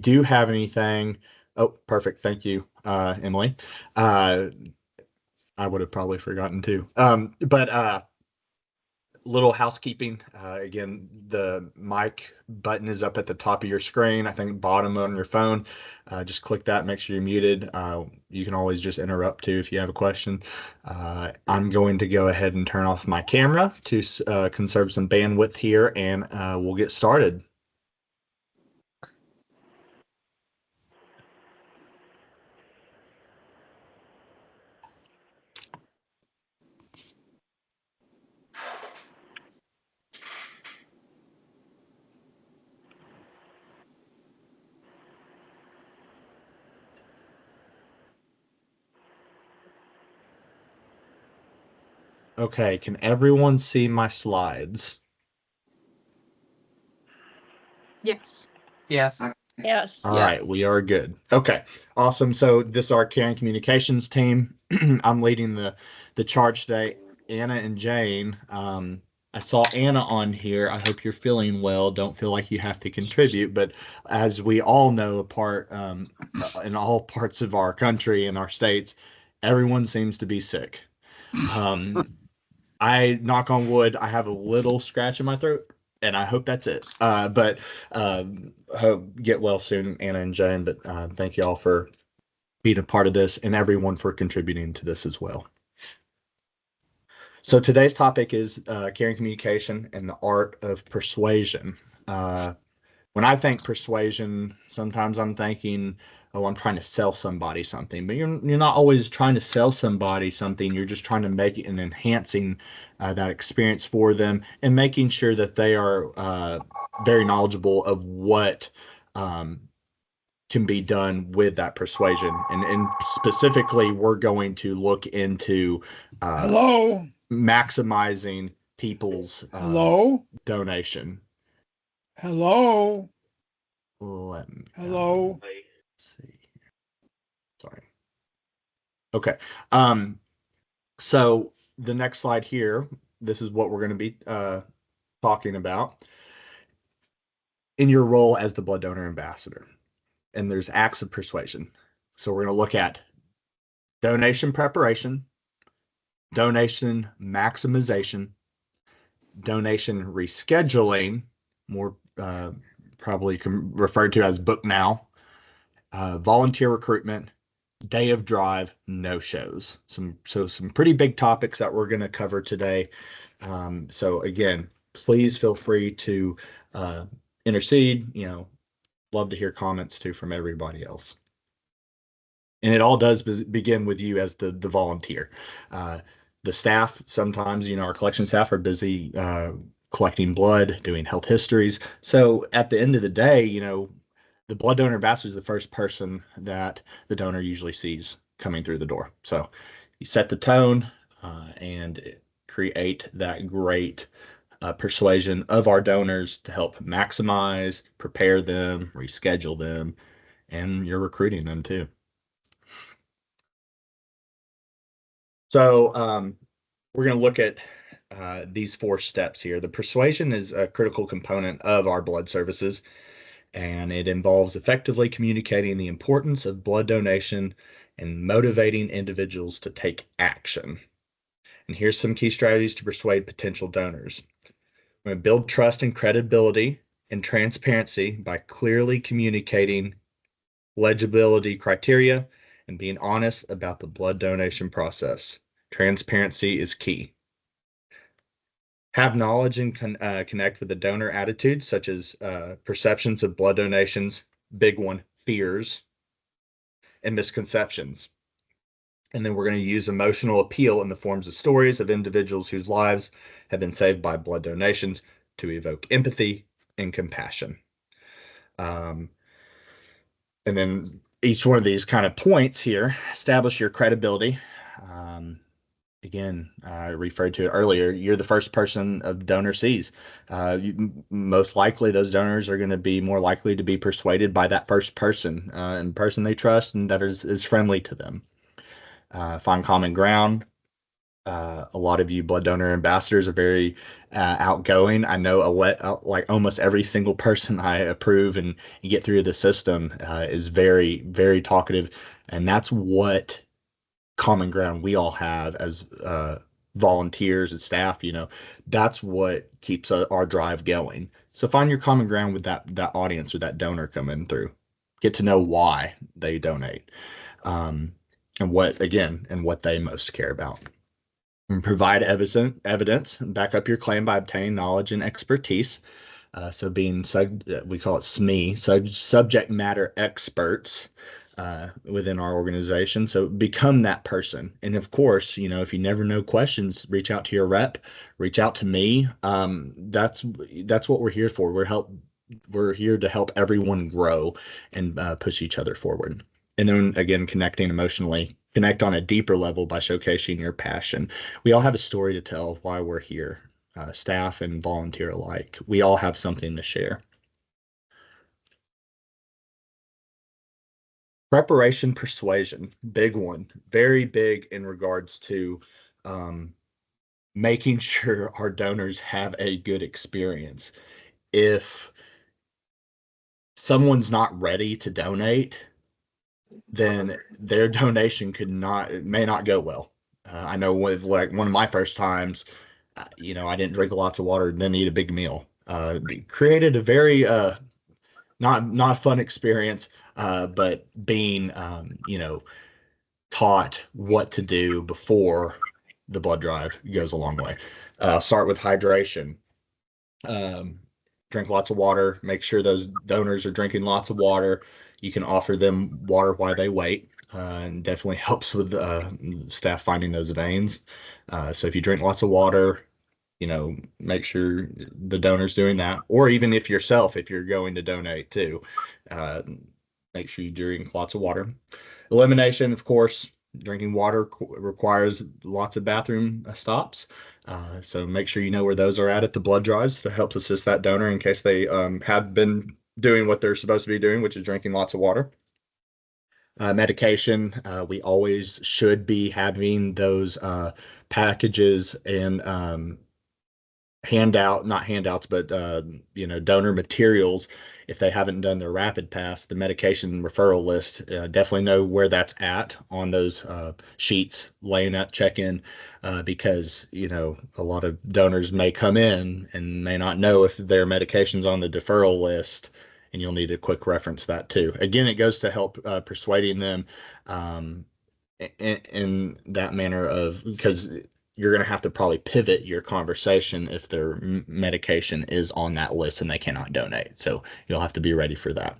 do have anything, oh, perfect. Thank you, Emily. Uh, I would have probably forgotten too. But little housekeeping. Again, the mic button is up at the top of your screen. I think bottom on your phone. Just click that. Make sure you're muted. You can always just interrupt too if you have a question. I'm going to go ahead and turn off my camera to conserve some bandwidth here, and we'll get started. Okay, can everyone see my slides? Yes. Yes. Yes. All right, we are good. Okay, awesome. So this is our caring communications team. I'm leading the charge today. Anna and Jane. I saw Anna on here. I hope you're feeling well. Don't feel like you have to contribute, but as we all know, in all parts of our country and our states, everyone seems to be sick. I knock on wood, I have a little scratch in my throat, and I hope that's it. But hope get well soon, Anna and Jane. But thank you all for being a part of this, and everyone for contributing to this as well. So today's topic is caring communication and the art of persuasion. When I think persuasion, sometimes I'm thinking, oh, I'm trying to sell somebody something, but you're not always trying to sell somebody something. You're just trying to make it and enhancing that experience for them and making sure that they are very knowledgeable of what can be done with that persuasion. And specifically, we're going to look into maximizing people's donation. Hello. Let me Hello. see. Sorry. Okay. So the next slide here, this is what we're going to be talking about in your role as the blood donor ambassador. And there's acts of persuasion. So we're going to look at donation preparation, donation maximization, donation rescheduling, more probably referred to as book now, volunteer recruitment, day of drive, no shows. Some pretty big topics that we're going to cover today. So again, please feel free to intercede. Love to hear comments too from everybody else. And it all does begin with you as the volunteer. The staff, sometimes, our collection staff are busy collecting blood, doing health histories. So at the end of the day, the blood donor ambassador is the first person that the donor usually sees coming through the door. So you set the tone and create that great persuasion of our donors to help maximize, prepare them, reschedule them, and you're recruiting them too. So we're going to look at these 4 steps here. The persuasion is a critical component of our blood services, and it involves effectively communicating the importance of blood donation and motivating individuals to take action. And here's some key strategies to persuade potential donors. We're going to build trust and credibility and transparency by clearly communicating legibility criteria and being honest about the blood donation process. Transparency is key. Have knowledge and connect with the donor attitudes, such as perceptions of blood donations, big one, fears, and misconceptions. And then we're going to use emotional appeal in the forms of stories of individuals whose lives have been saved by blood donations to evoke empathy and compassion. And then each one of these kind of points here, establish your credibility. Again, I referred to it earlier. You're the first person a donor sees. Most likely, those donors are going to be more likely to be persuaded by that first person and person they trust and that is friendly to them. Find common ground. A lot of you blood donor ambassadors are very outgoing. I know like almost every single person I approve and get through the system is very, very talkative. And that's what common ground we all have as volunteers and staff. That's what keeps our drive going. So find your common ground with that audience or that donor coming through. Get to know why they donate, um, and what they most care about. And provide evidence, back up your claim by obtaining knowledge and expertise. So being we call it SME, subject matter experts within our organization. So become that person. And of course, if you never know questions, reach out to your rep, reach out to me. That's what we're here for. We're here to help everyone grow and push each other forward. And then again, connecting emotionally, connect on a deeper level by showcasing your passion. We all have a story to tell of why we're here, staff and volunteer alike. We all have something to share. Preparation persuasion, big one, very big in regards to um, making sure our donors have a good experience. If someone's not ready to donate, then their donation may not go well. I know with like one of my first times, I didn't drink lots of water, didn't eat a big meal. Created a very not a fun experience, but being taught what to do before the blood drive goes a long way. Start with hydration. Um, Drink lots of water. Make sure those donors are drinking lots of water. You can offer them water while they wait, and definitely helps with staff finding those veins. So if you drink lots of water, make sure the donor's doing that. Or even if you're going to donate too, uh, make sure you drink lots of water. Elimination, of course, drinking water requires lots of bathroom stops. So make sure you know where those are at the blood drives to help assist that donor in case they have been doing what they're supposed to be doing, which is drinking lots of water. Medication, we always should be having those packages and not handouts, but donor materials. If they haven't done their rapid pass, the medication referral list, definitely know where that's at on those sheets laying at check-in, because a lot of donors may come in and may not know if their medication's on the deferral list, and you'll need to quick reference that too. Again, it goes to help persuading them um, in that manner of, because you're going to have to probably pivot your conversation if their medication is on that list and they cannot donate. So you'll have to be ready for that.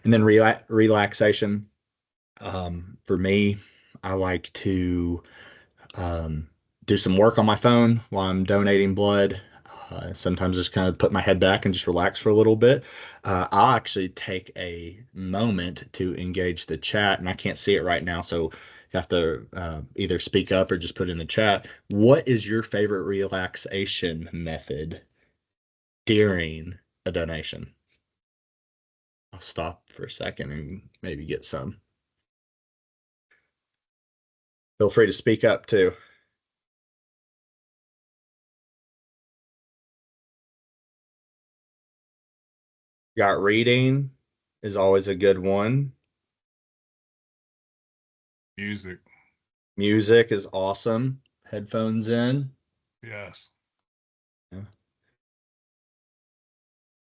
And then relaxation. For me, I like to um, do some work on my phone while I'm donating blood. Sometimes just kind of put my head back and just relax for a little bit. I'll actually take a moment to engage the chat, and I can't see it right now, so you have to either speak up or just put in the chat. What is your favorite relaxation method during a donation? I'll stop for a second and maybe get some. Feel free to speak up too. Got reading is always a good one. Music. Music is awesome. Headphones in. Yes. Yeah.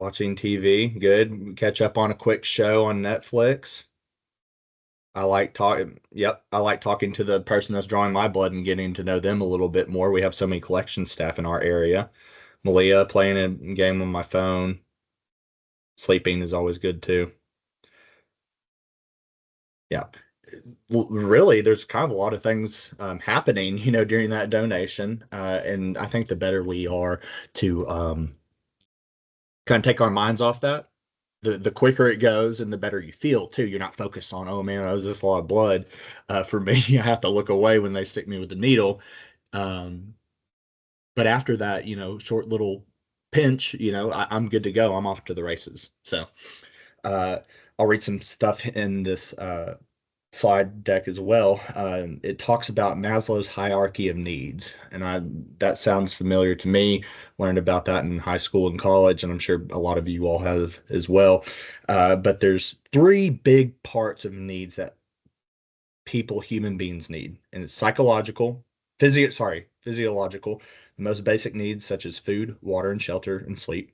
Watching TV, good. Catch up on a quick show on Netflix. I like talking. Yep, I like talking to the person that's drawing my blood and getting to know them a little bit more. We have so many collection staff in our area. Malia, playing a game on my phone. Sleeping is always good too. Yeah. Really, there's kind of a lot of things happening, during that donation. And I think the better we are to kind of take our minds off that, the quicker it goes and the better you feel too. You're not focused on, oh man, that was just a lot of blood. For me, I have to look away when they stick me with the needle. Um, but after that, short little pinch, I'm good to go. I'm off to the races. So uh, I'll read some stuff in this slide deck as well. It talks about Maslow's hierarchy of needs, and that sounds familiar to me. Learned about that in high school and college, and I'm sure a lot of you all have as well. But there's three big parts of needs that human beings need, and it's physiological, the most basic needs such as food, water, and shelter, and sleep.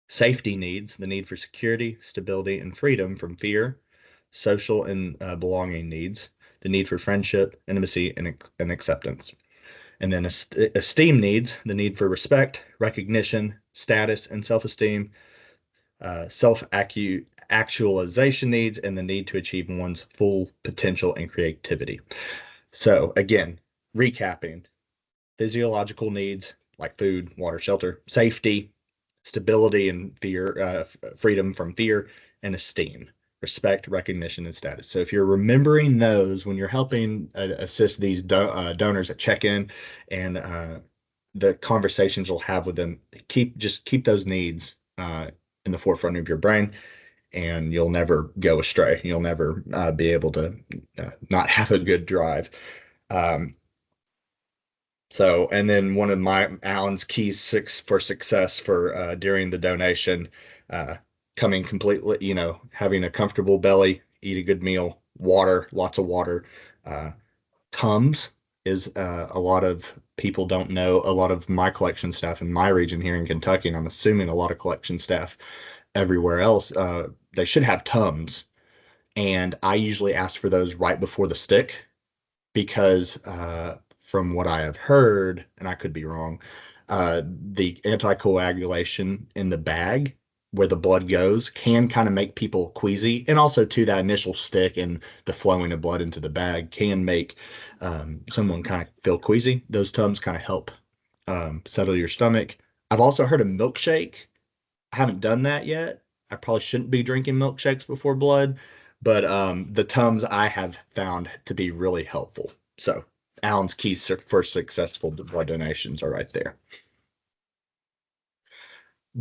Safety needs, the need for security, stability, and freedom from fear. Social and belonging needs, the need for friendship, intimacy, and acceptance. And then esteem needs, the need for respect, recognition, status, and self-esteem. Self-actualization needs, and the need to achieve one's full potential and creativity. So again, recapping: physiological needs like food, water, shelter; safety, stability and fear, freedom from fear; and esteem, respect, recognition, and status. So if you're remembering those when you're helping assist these donors that check in, and the conversations you'll have with them, keep those needs in the forefront of your brain, and you'll never go astray. You'll never be able to not have a good drive. Um, and then one of my Alan's keys for success for during the donation, uh, coming completely, having a comfortable belly, eat a good meal, water, lots of water. Uh, Tums is a lot of people don't know. A lot of my collection staff in my region here in Kentucky, and I'm assuming a lot of collection staff everywhere else, they should have Tums. And I usually ask for those right before the stick because from what I have heard, and I could be wrong, the anticoagulation in the bag where the blood goes can kind of make people queasy, and also to that initial stick and the flowing of blood into the bag can make someone kind of feel queasy. Those Tums kind of help settle your stomach. I've also heard a milkshake. I haven't done that yet. I probably shouldn't be drinking milkshakes before blood, but the Tums I have found to be really helpful. So Alan's keys for successful blood donations are right there.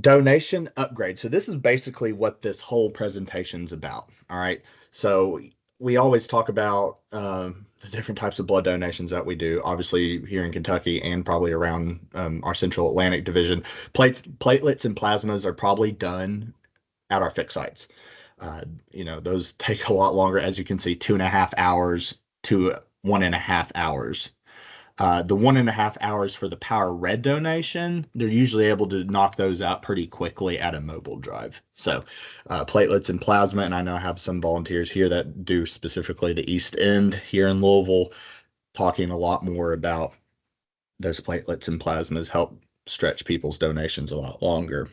Donation upgrade. So this is basically what this whole presentation is about. All right. So we always talk about the different types of blood donations that we do, obviously here in Kentucky and probably around our Central Atlantic division. Platelets and plasmas are probably done at our fixed sites. Those take a lot longer, as you can see, 2.5 hours to 1.5 hours. The 1.5 hours for the power red donation, they're usually able to knock those out pretty quickly at a mobile drive. So platelets and plasma, and I know I have some volunteers here that do specifically the East End here in Louisville, talking a lot more about those platelets and plasmas help stretch people's donations a lot longer.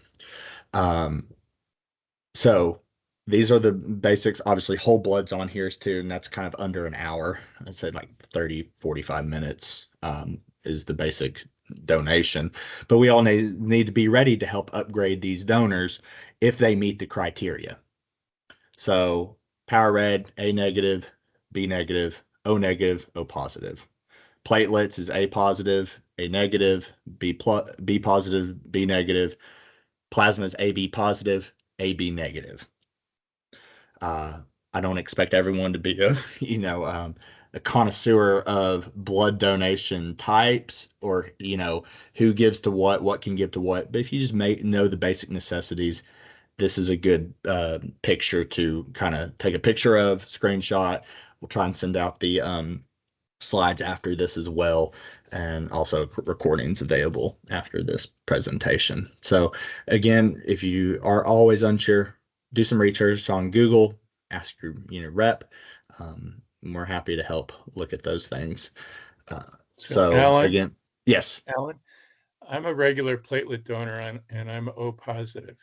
So these are the basics. Obviously, whole blood's on here too, and that's kind of under an hour. I'd say like 30, 45 minutes is the basic donation. But we all need to be ready to help upgrade these donors if they meet the criteria. So power red, A negative, B negative, O negative, O positive. Platelets is A positive, A negative, B positive, B negative. Plasma is AB positive, AB negative. I don't expect everyone to be a connoisseur of blood donation types, or who gives to what can give to what. But if you just know the basic necessities, this is a good picture to kind of take a picture of, screenshot. We'll try and send out the slides after this as well, and also recordings available after this presentation. So again, if you are always unsure, do some research on Google, ask your rep. We're happy to help look at those things. So Alan, again, yes. Alan, I'm a regular platelet donor and I'm O positive.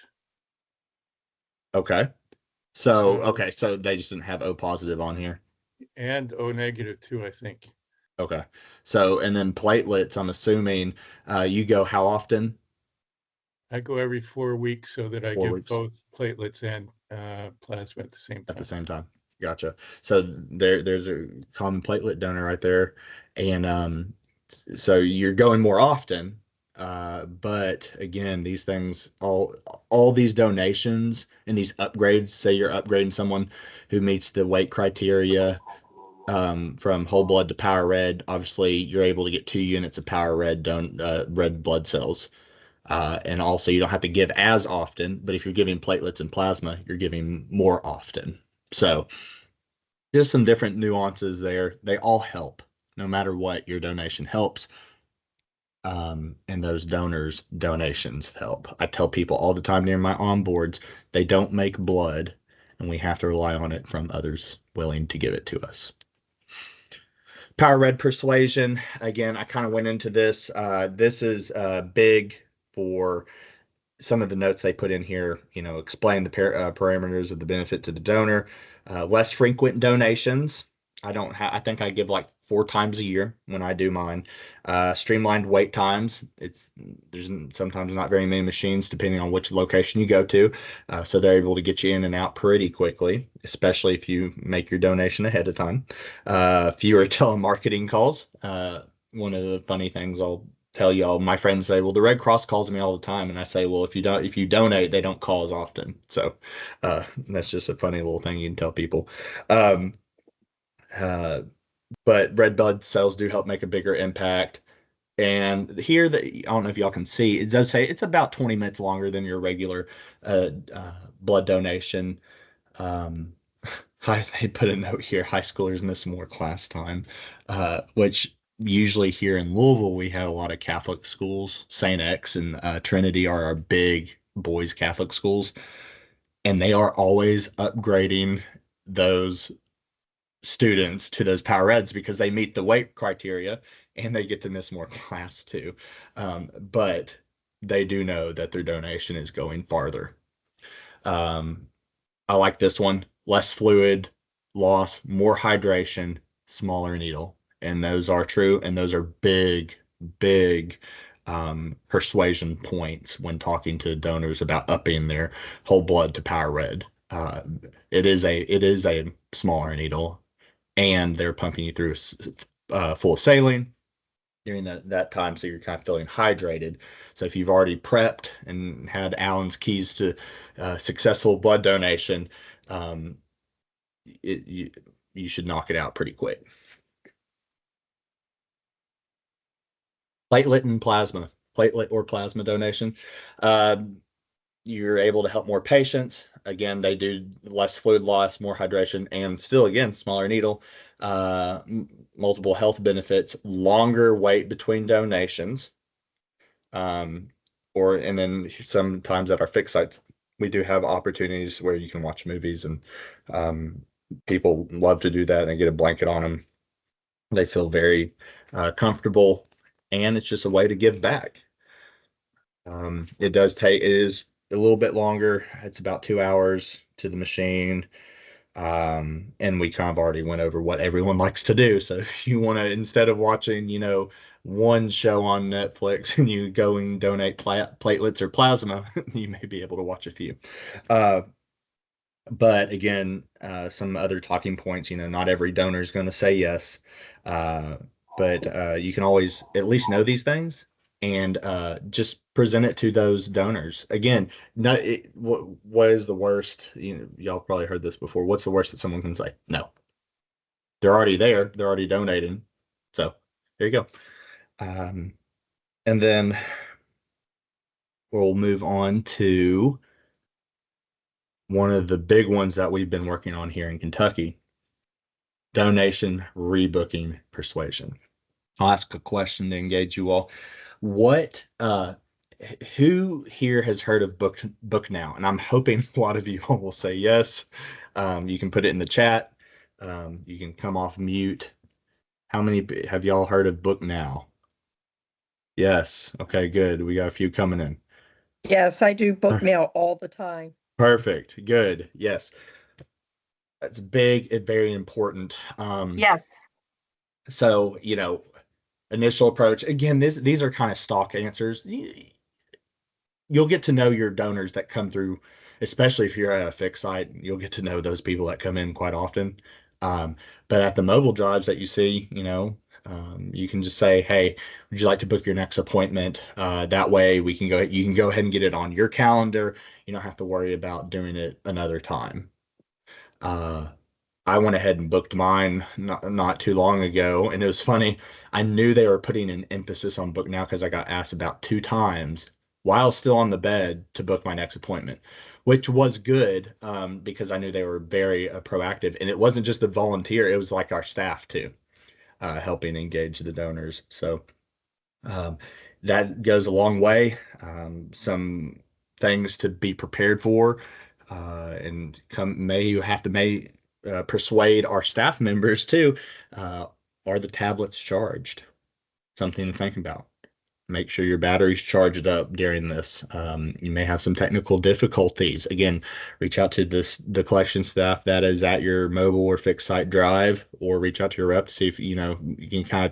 Okay. So they just didn't have O positive on here. And O negative too, I think. Okay. So, and then platelets, I'm assuming you go how often? I go every 4 weeks so that I 4 give weeks both platelets and plasma at the same at the time. same time. Gotcha. So there's a common platelet donor right there. And so you're going more often. But again, these things, all these donations and these upgrades, say you're upgrading someone who meets the weight criteria, from whole blood to power red, obviously you're able to get 2 units of power red red blood cells. And also you don't have to give as often, but if you're giving platelets and plasma, you're giving more often. So just some different nuances there. They all help. No matter what, your donation helps. And those donors' donations help. I tell people all the time during my onboards, they don't make blood, and we have to rely on it from others willing to give it to us. Power Red Persuasion. Again, I kind of went into this. This is big for some of the notes they put in here, explain the parameters of the benefit to the donor, less frequent donations. I think I give like 4 times a year when I do mine. Streamlined wait times. There's sometimes not very many machines depending on which location you go to. So they're able to get you in and out pretty quickly, especially if you make your donation ahead of time. Fewer telemarketing calls. One of the funny things I'll tell y'all, my friends say, well, the Red Cross calls me all the time, and I say, well, if you donate, they don't call as often. So that's just a funny little thing you can tell people. um, uh, but red blood cells do help make a bigger impact. And here, I don't know if y'all can see, it does say it's about 20 minutes longer than your regular blood donation. um, they put a note here, high schoolers miss more class time, which usually here in Louisville, we have a lot of Catholic schools. St. X and Trinity are our big boys' Catholic schools, and they are always upgrading those students to those power reds because they meet the weight criteria and they get to miss more class too. But they do know that their donation is going farther. Um, I like this one. Less fluid loss, more hydration, smaller needle. And those are true. And those are big, big persuasion points when talking to donors about upping their whole blood to power red. It is a smaller needle, and they're pumping you through full saline during that time, so you're kind of feeling hydrated. So if you've already prepped and had Allen's keys to successful blood donation, um, you should knock it out pretty quick. Platelet and plasma, platelet or plasma donation. You're able to help more patients. Again, they do less fluid loss, more hydration, and still, again, smaller needle. Multiple health benefits, longer wait between donations. And then sometimes at our fixed sites, we do have opportunities where you can watch movies, and people love to do that and get a blanket on them. They feel very comfortable, and it's just a way to give back. It is a little bit longer. It's about 2 hours to the machine. And we kind of already went over what everyone likes to do. So if you want to, instead of watching, one show on Netflix and you go and donate platelets or plasma, you may be able to watch a few. But again, some other talking points, not every donor is going to say yes. But you can always at least know these things and just present it to those donors. Again, what is the worst? Y'all probably heard this before. What's the worst that someone can say? No. They're already there. They're already donating. So there you go. And then we'll move on to one of the big ones that we've been working on here in Kentucky: donation rebooking persuasion. I'll ask a question to engage you all. Who here has heard of Book Now? And I'm hoping a lot of you all will say yes. You can put it in the chat. You can come off mute. How many have y'all heard of Book Now? Yes. Okay, good. We got a few coming in. Yes, I do book mail all the time. Perfect. Good. Yes. That's big and very important. Yes. So, initial approach. Again, these are kind of stock answers. You'll get to know your donors that come through, especially if you're at a fixed site. You'll get to know those people that come in quite often. But at the mobile drives that you see, You can just say, "Hey, would you like to book your next appointment?" That way, we can go. You can go ahead and get it on your calendar. You don't have to worry about doing it another time. Uh, I went ahead and booked mine not too long ago, and it was funny. I knew they were putting an emphasis on book now because I got asked about 2 times while still on the bed to book my next appointment, which was good because I knew they were very proactive, and it wasn't just the volunteer; it was like our staff too, helping engage the donors. So um, that goes a long way. Some things to be prepared for, and may you have to persuade our staff members too. Uh, are the tablets charged? Something to think about. Make sure your battery's charged up during this. You may have some technical difficulties. Again, reach out to the collection staff that is at your mobile or fixed site drive, or reach out to your rep to see if you can kind of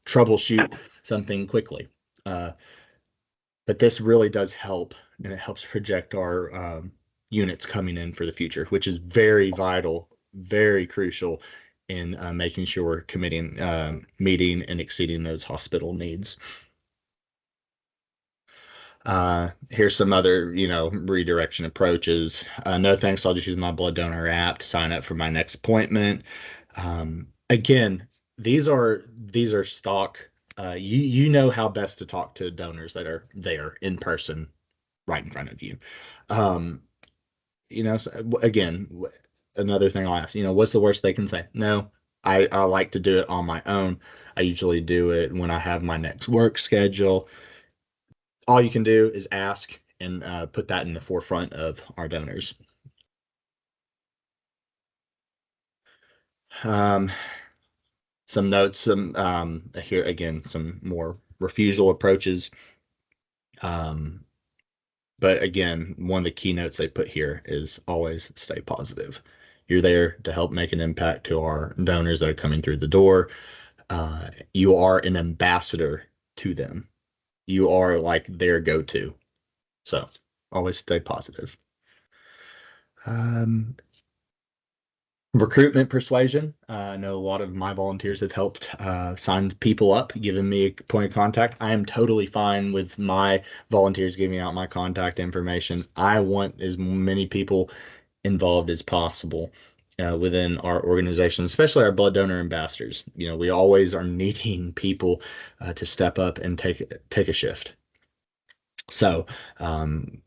troubleshoot something quickly. But this really does help, and it helps project our units coming in for the future, which is very vital, very crucial in making sure we're meeting and exceeding those hospital needs. Here's some other, redirection approaches. No thanks, I'll just use my blood donor app to sign up for my next appointment. Again, these are stock. You know how best to talk to donors that are there in person, right in front of you. So, again, another thing I'll ask, what's the worst they can say? No, I like to do it on my own. I usually do it when I have my next work schedule. All you can do is ask and put that in the forefront of our donors. Some notes, here again, some more refusal approaches. But again, one of the keynotes they put here is always stay positive. You're there to help make an impact to our donors that are coming through the door. You are an ambassador to them. You are like their go-to. So always stay positive. Recruitment persuasion. I know a lot of my volunteers have helped sign people up, given me a point of contact. I am totally fine with my volunteers giving out my contact information. I want as many people involved as possible within our organization, especially our blood donor ambassadors. We always are needing people to step up and take a shift. So, again,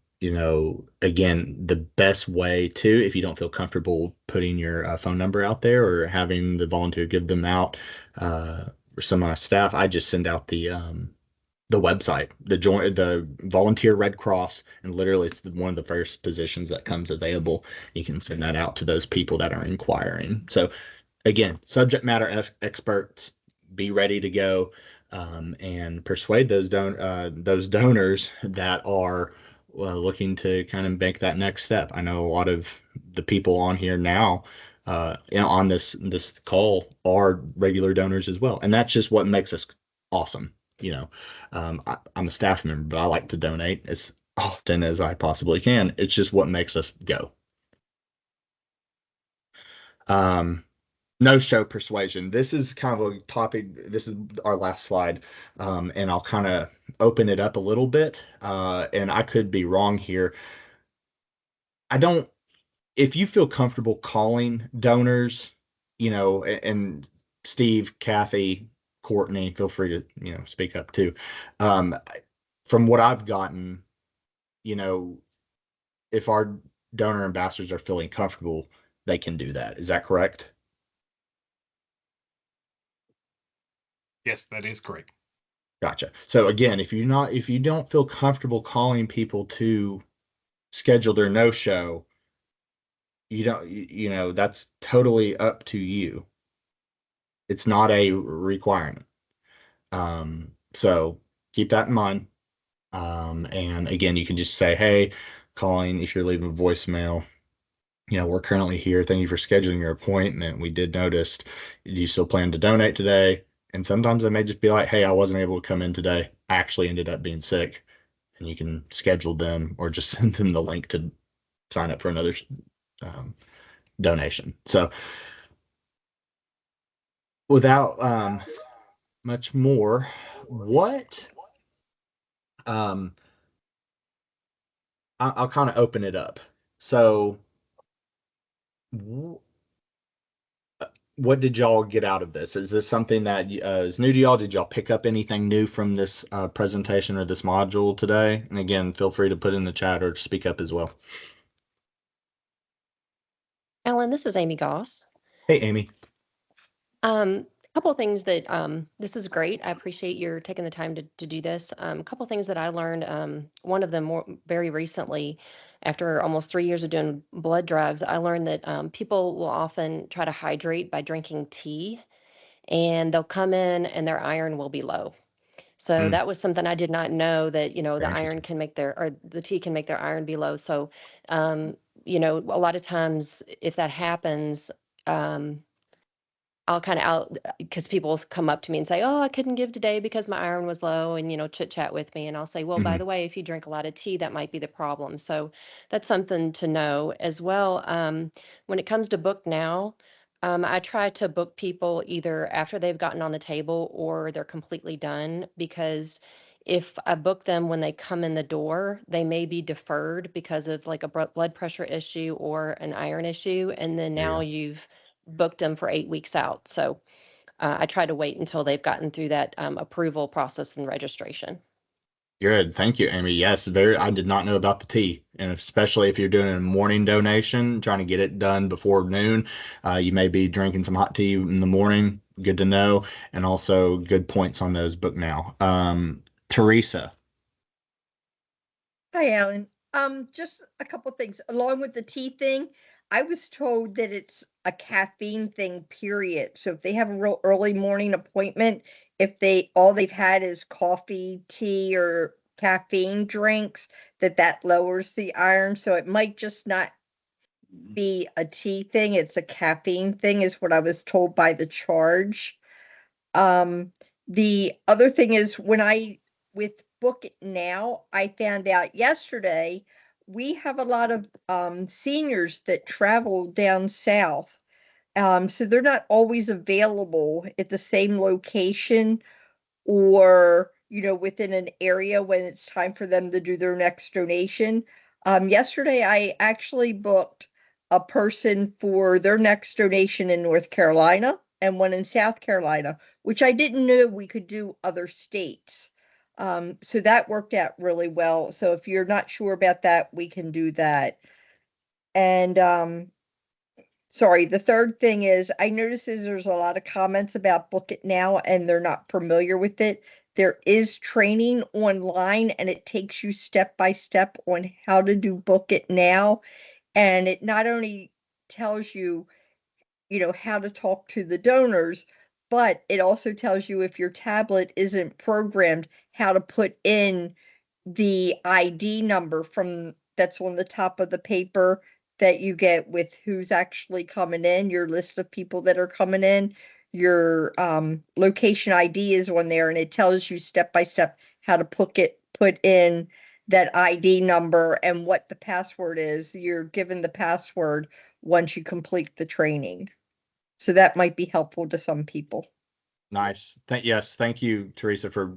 the best way to, if you don't feel comfortable putting your phone number out there or having the volunteer give them out, or some of my staff, I just send out the website, the volunteer Red Cross, and literally it's one of the first positions that comes available. You can send that out to those people that are inquiring. So again, subject matter experts, be ready to go, and persuade those donors that are looking to kind of make that next step. I know a lot of the people on here now, on this call, are regular donors as well, and that's just what makes us awesome. I'm a staff member, but I like to donate as often as I possibly can. It's just what makes us go. No-show persuasion. This is kind of a topic. This is our last slide, and I'll kind of open it up a little bit. And I could be wrong here. I don't. If you feel comfortable calling donors, and Steve, Kathy, Courtney, feel free to speak up too. From what I've gotten, if our donor ambassadors are feeling comfortable, they can do that. Is that correct? Yes, that is correct. Gotcha. So again, if you don't feel comfortable calling people to schedule their no-show, that's totally up to you. It's not a requirement. So keep that in mind. And again, you can just say, hey, calling, if you're leaving a voicemail, we're currently here. Thank you for scheduling your appointment. We did notice, do you still plan to donate today? And sometimes they may just be like, hey, I wasn't able to come in today. I actually ended up being sick. And you can schedule them or just send them the link to sign up for another donation. So without much more, what I'll kind of open it up. So, wh- what did y'all get out of this? Is this something that is new to y'all? Did y'all pick up anything new from this presentation or this module today? And again, feel free to put in the chat or speak up as well. Ellen, this is Amy Goss. Hey, Amy. A couple of things that this is great. I appreciate your taking the time to do this. A couple of things that I learned. One of them very recently, after almost 3 years of doing blood drives, I learned that people will often try to hydrate by drinking tea, and they'll come in and their iron will be low. So Mm, that was something I did not know, that, very the iron interesting. can make their, or the tea can make their iron be low. So, a lot of times if that happens, um, I'll kind of out because people come up to me and say, "Oh, I couldn't give today because my iron was low," and chit chat with me, and I'll say, "Well, by Mhm. the way, if you drink a lot of tea, that might be the problem." So that's something to know as well. When it comes to book now, I try to book people either after they've gotten on the table or they're completely done, because if I book them when they come in the door, they may be deferred because of like a blood pressure issue or an iron issue, and then There you now go. you've booked them for 8 weeks out. So I try to wait until they've gotten through that approval process and registration. Good. Thank you, Amy. Yes, very. I did not know about the tea, and especially if you're doing a morning donation, trying to get it done before noon, you may be drinking some hot tea in the morning. Good to know, and also good points on those book now. Teresa. Hi, Alan. Just a couple things. Along with the tea thing, I was told that it's a caffeine thing, period. So if they have a real early morning appointment, if all they've had is coffee, tea, or caffeine drinks, that lowers the iron. So it might just not be a tea thing, it's a caffeine thing, is what I was told by the charge. Um, the other thing is with Book It Now, I found out yesterday we have a lot of seniors that travel down south. So they're not always available at the same location or within an area when it's time for them to do their next donation. Yesterday I actually booked a person for their next donation in North Carolina and one in South Carolina, which I didn't know we could do other states. So that worked out really well. So if you're not sure about that, we can do that. And sorry, the third thing is I noticed there's a lot of comments about Book It Now and they're not familiar with it. There is training online and it takes you step by step on how to do Book It Now. And it not only tells you, how to talk to the donors, but it also tells you if your tablet isn't programmed, how to put in the ID number from that's on the top of the paper that you get with who's actually coming in, your list of people that are coming in. Your location ID is on there and it tells you step by step how to put in that ID number and what the password is. You're given the password once you complete the training. So that might be helpful to some people. Nice. Yes, thank you, Teresa, for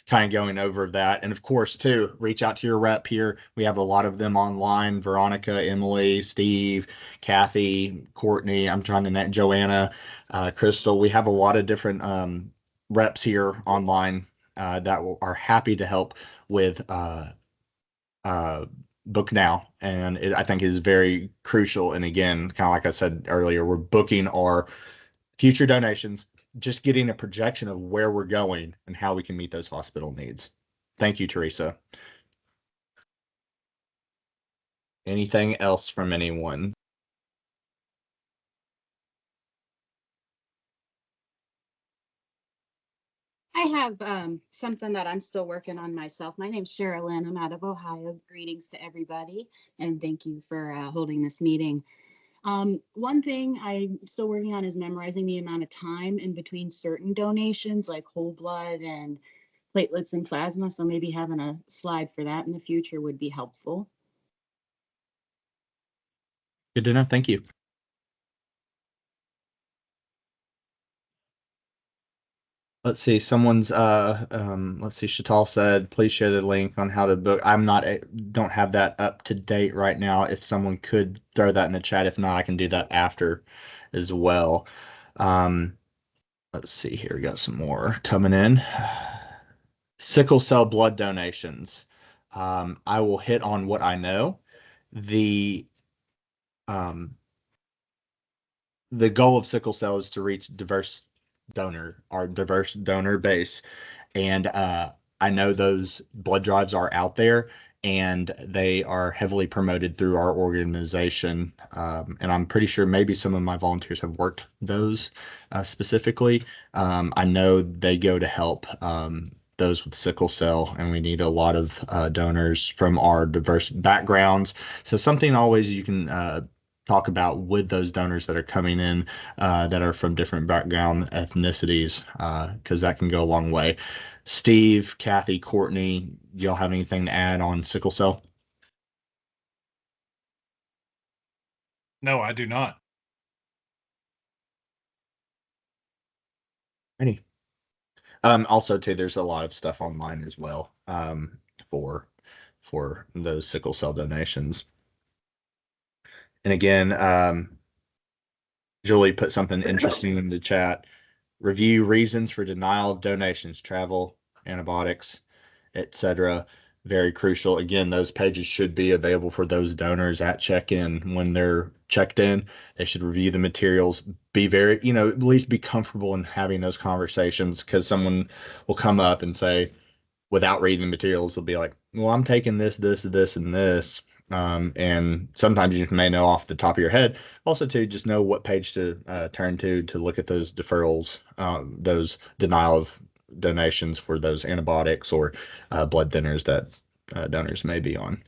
kind of going over that. And of course, too, reach out to your rep here. We have a lot of them online. Veronica, Emily, Steve, Kathy, Courtney. I'm trying to net Joanna, Crystal. We have a lot of different reps here online are happy to help with uh, Book Now, and I think is very crucial. And again, kind of like I said earlier, we're booking our future donations, just getting a projection of where we're going and how we can meet those hospital needs. Thank you, Teresa. Anything else from anyone? I have something that I'm still working on myself. My name's Sherilyn. I'm out of Ohio. Greetings to everybody, and thank you for holding this meeting. One thing I'm still working on is memorizing the amount of time in between certain donations, like whole blood and platelets and plasma. So maybe having a slide for that in the future would be helpful. Good to know. Thank you. Let's see. Someone's let's see. Shatal said, please share the link on how to book. I'm not don't have that up to date right now. If someone could throw that in the chat, if not, I can do that after as well. Let's see here. We got some more coming in. Sickle cell blood donations. I will hit on what I know. The um the goal of sickle cell is to reach our diverse donor base. And I know those blood drives are out there and they are heavily promoted through our organization. And I'm pretty sure maybe some of my volunteers have worked those specifically. I know they go to help those with sickle cell, and we need a lot of donors from our diverse backgrounds. So something always you can talk about with those donors that are coming in that are from different background ethnicities, because that can go a long way. Steve, Kathy, Courtney, do y'all have anything to add on sickle cell? No, I do not. Any? Also, too, there's a lot of stuff online as well for those sickle cell donations. And again, Julie put something interesting in the chat. Review reasons for denial of donations, travel, antibiotics, etc. Very crucial. Again, those pages should be available for those donors at check-in. When they're checked in, they should review the materials, be very, at least be comfortable in having those conversations, because someone will come up and say, without reading the materials, they'll be like, well, I'm taking this, this, and this. And sometimes you may know off the top of your head. Also, to just know what page to turn to look at those deferrals, those denial of donations for those antibiotics or blood thinners that donors may be on.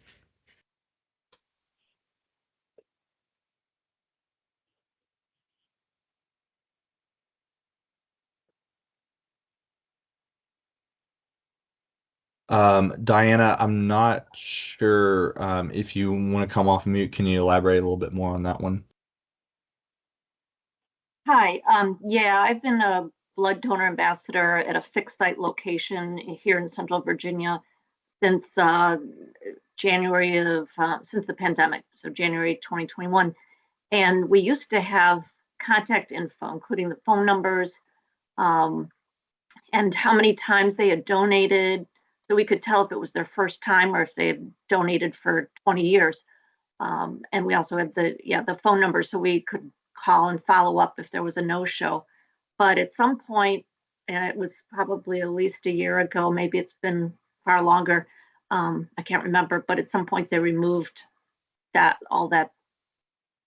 Diana, I'm not sure if you want to come off mute. Can you elaborate a little bit more on that one? Hi, yeah, I've been a blood donor ambassador at a fixed site location here in Central Virginia since January of, since the pandemic, so January 2021. And we used to have contact info, including the phone numbers and how many times they had donated. So we could tell if it was their first time or if they had donated for 20 years. And we also had the phone number so we could call and follow up if there was a no-show. But at some point, and it was probably at least a year ago, maybe it's been far longer, I can't remember, but at some point they removed all that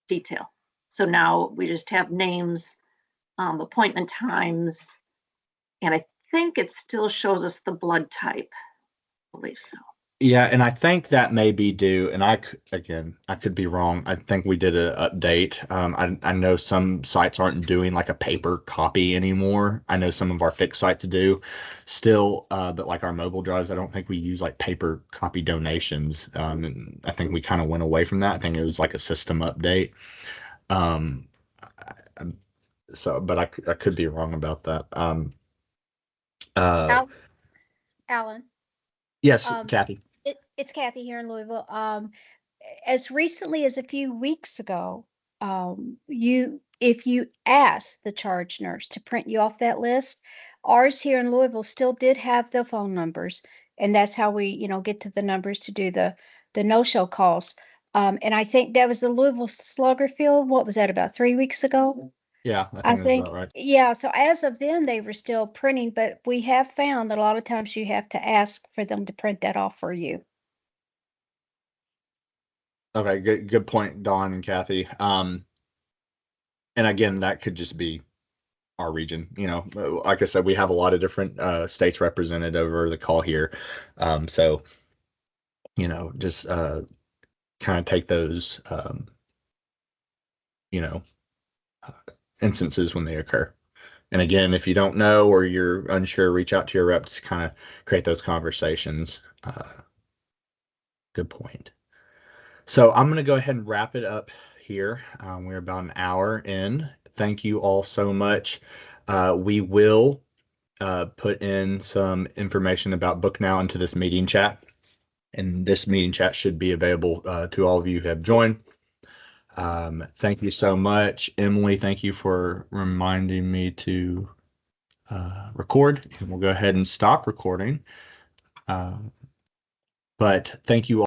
detail. So now we just have names, appointment times, and I think it still shows us the blood type. I believe so. Yeah, and I think that may be due, and I could be wrong. I think we did an update. I know some sites aren't doing like a paper copy anymore. I know some of our fixed sites do still, but like our mobile drives, I don't think we use like paper copy donations. And I think we kind of went away from that. I think it was like a system update. Um, but I could be wrong about that. Alan, Yes, Kathy. it's Kathy here in Louisville. As recently as a few weeks ago, if you asked the charge nurse to print you off that list, ours here in Louisville still did have the phone numbers, and that's how we, get to the numbers to do the no-show calls. And I think that was the Louisville Slugger Field. What was that, about 3 weeks ago? Yeah, I that's think, about right. yeah. So as of then, they were still printing, but we have found that a lot of times you have to ask for them to print that off for you. Okay, good point, Dawn and Kathy. And again, that could just be our region. Like I said, we have a lot of different states represented over the call here. So, just kind of take those, instances when they occur. And again, if you don't know or you're unsure, reach out to your rep to kind of create those conversations. Good point. So I'm going to go ahead and wrap it up here. We're about an hour in. Thank you all so much. We will put in some information about Book Now into this meeting chat. And this meeting chat should be available to all of you who have joined. Thank you so much. Emily, thank you for reminding me to record. And we'll go ahead and stop recording. But thank you all.